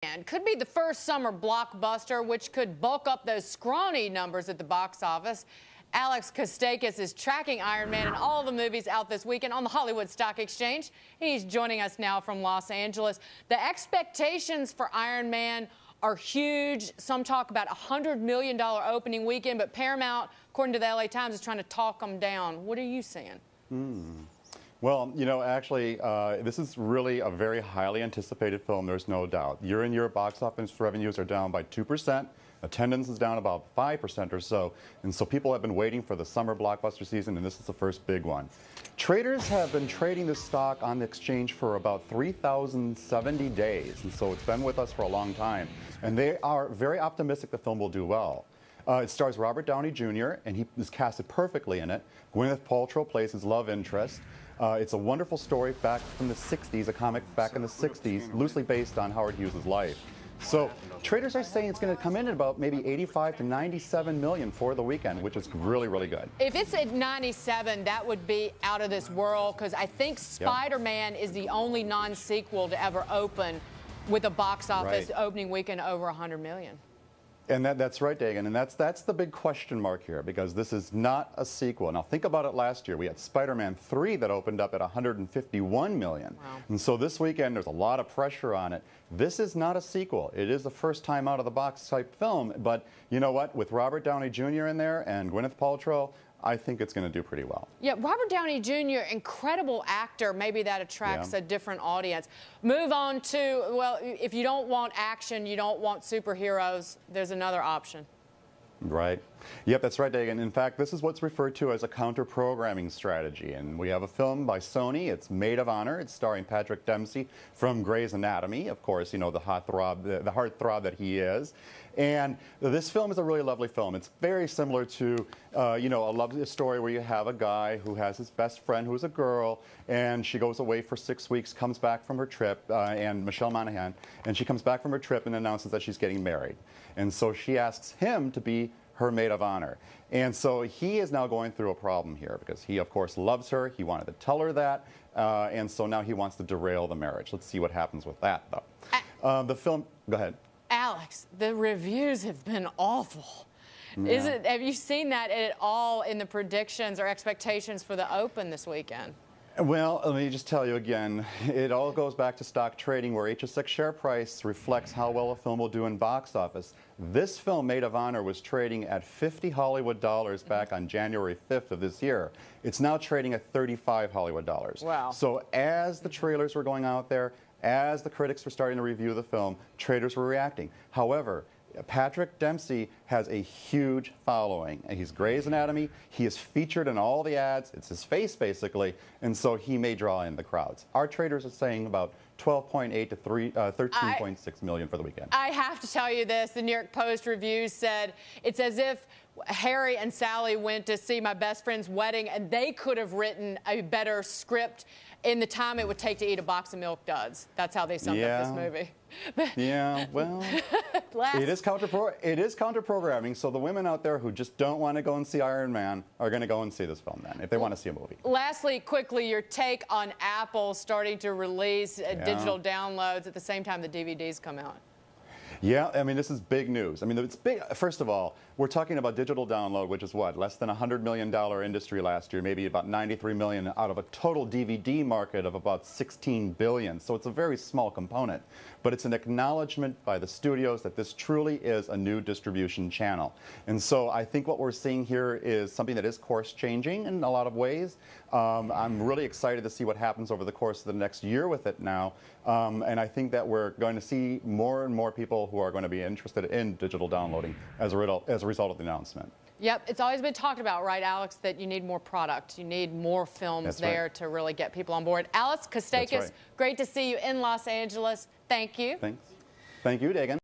And could be the first summer blockbuster, which could bulk up those scrawny numbers at the box office. Alex Costakis is tracking Iron Man and all the movies out this weekend on the Hollywood Stock Exchange. He's joining us now from Los Angeles. The expectations for Iron Man are huge. Some talk about a $100 million opening weekend, but Paramount, according to the LA Times, is trying to talk them down. What are you seeing? Well, you know, actually, this is really a very highly anticipated film, there's no doubt. Year-on-year box office revenues are down by 2%. Attendance is down about 5% or so. And so people have been waiting for the summer blockbuster season, and this is the first big one. Traders have been trading this stock on the exchange for about 3,070 days. And so it's been with us for a long time. And they are very optimistic the film will do well. It stars Robert Downey Jr., and he is casted perfectly in it. Gwyneth Paltrow plays his love interest. It's a wonderful story back from the 60s, a comic back in the 60s, loosely based on Howard Hughes' life. So traders are saying it's going to come in at about maybe 85 to 97 million for the weekend, which is really, really good. If it's at 97, that would be out of this world, because I think Spider-Man is the only non-sequel to ever open with a box office opening weekend over 100 million. And that's right, Dagen, and that's the big question mark here, because this is not a sequel. Now think about it. Last year we had Spider-Man 3 that opened up at 151 million. Wow. And so this weekend there's a lot of pressure on it. This is not a sequel. It is the first time out of the box type film, but you know what? With Robert Downey Jr. in there and Gwyneth Paltrow, I think it's going to do pretty well. Yeah, Robert Downey Jr., incredible actor. Maybe that attracts a different audience. Move on to, well, if you don't want action, you don't want superheroes, there's another option. Right. Yep, that's right, Dagen. In fact, this is what's referred to as a counter-programming strategy. And we have a film by Sony. It's Maid of Honor. It's starring Patrick Dempsey from Grey's Anatomy. Of course, you know, the heartthrob that he is. And this film is a really lovely film. It's very similar to, you know, a love story where you have a guy who has his best friend who's a girl, and she goes away for 6 weeks, comes back from her trip, and Michelle Monaghan, and she comes back from her trip and announces that she's getting married. And so she asks him to be her maid of honor. And so he is now going through a problem here because he, of course, loves her. He wanted to tell her that. And so now he wants to derail the marriage. Let's see what happens with that, though. The film, go ahead. Alex, the reviews have been awful. Yeah. Have you seen that at all in the predictions or expectations for the Open this weekend? Well, let me just tell you again, it all goes back to stock trading, where HSX share price reflects how well a film will do in box office. This film, Maid of Honor, was trading at 50 Hollywood dollars back on January 5th of this year. It's now trading at 35 Hollywood dollars. Wow. So as the trailers were going out there, as the critics were starting to review the film, traders were reacting. However, Patrick Dempsey has a huge following. He's Grey's Anatomy. He is featured in all the ads. It's his face, basically, and so he may draw in the crowds. Our traders are saying about 12.8 to 13.6 million for the weekend. I have to tell you this. The New York Post reviews said it's as if Harry and Sally went to see my best friend's wedding, and they could have written a better script in the time it would take to eat a box of Milk Duds. That's how they summed up this movie. Yeah, well, it is counter-programming, so the women out there who just don't want to go and see Iron Man are going to go and see this film then, if they want to see a movie. Lastly, quickly, your take on Apple starting to release digital downloads at the same time the DVDs come out. Yeah, I mean, this is big news. I mean, it's big. First of all, we're talking about digital download, which is what, less than $100 million industry last year, maybe about 93 million out of a total DVD market of about 16 billion. So it's a very small component. But it's an acknowledgement by the studios that this truly is a new distribution channel. And so I think what we're seeing here is something that is course changing in a lot of ways. I'm really excited to see what happens over the course of the next year with it now. And I think that we're going to see more and more people who are going to be interested in digital downloading as a result of the announcement. Yep, it's always been talked about, right, Alex, that you need more product. You need more films to really get people on board. Alex Costakis, great to see you in Los Angeles. Thank you. Thanks. Thank you, Dagen.